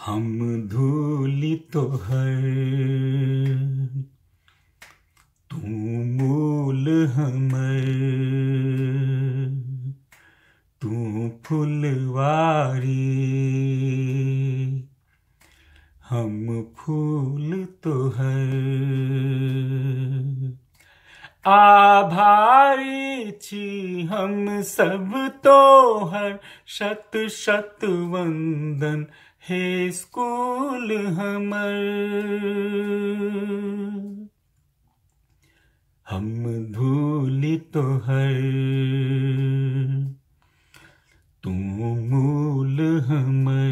हम धूलि तोहर तू मूल हमर, तू फुलवारी हम फूल तोहर। आभारी छी हम सब तोहर, शत शत वंदन हे स्कूल हमर। हम धूलि तोहर तू मूल हमर,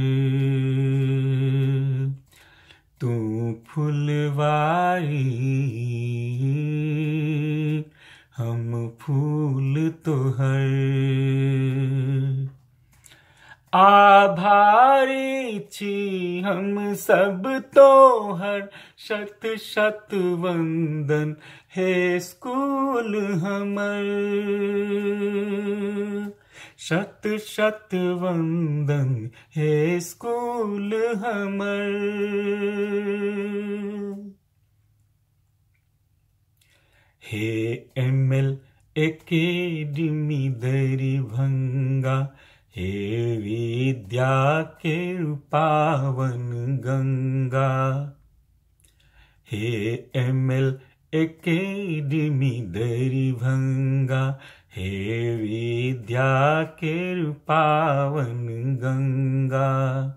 तू फुलवारी हम फूल तोहर। आभारी छी हम सब तोहर, शत शत वंदन हे स्कूल हमर। शत शत वंदन हे स्कूल हमर। हे ML एकेडमी दरिभंगा, हे विद्या के पावन गंगा। हे ML एकेडमी दरिभंगा, हे विद्या के पावन गंगा।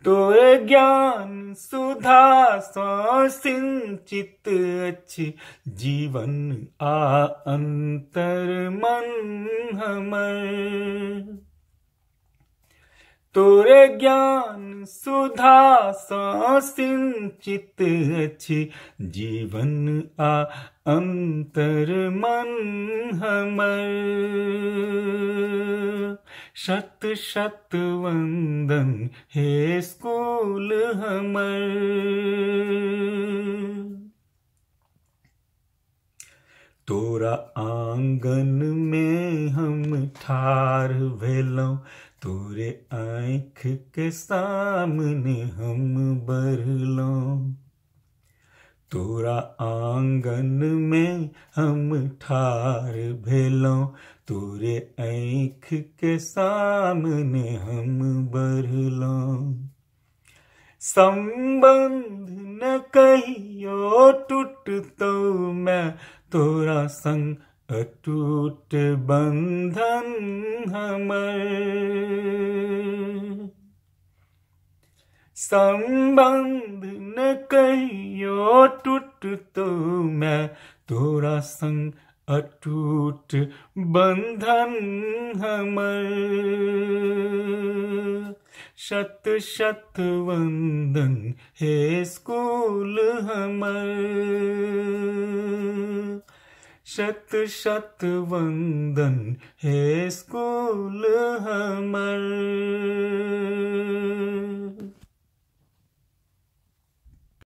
तोर ज्ञान सुधा सँ सिंचित अछि जीवन आ अंतर मन हमर। तोर ज्ञान सुधा सँ सिंचित अछि जीवन आ अंतर मन हमर। शत शत वंदन हे स्कूल हमर। तोरा आंगन में हम ठाढ़ भेलौं, तोरे आँख के सामने हम बढ़लौं। तोरा आंगन में हम ठाढ़ भेलौं, तोरे आँख के सामने हम बढ़लौं। संबंध न कहियो टूटतौ, मैं तोरा संग अटूट बंधन हमर। संबंध न कहियो टूटतौ, मैं तोरा संग अटूट बंधन हमर। शत शत वंदन हे स्कूल हमर। शत शत वंदन हे स्कूल हमर।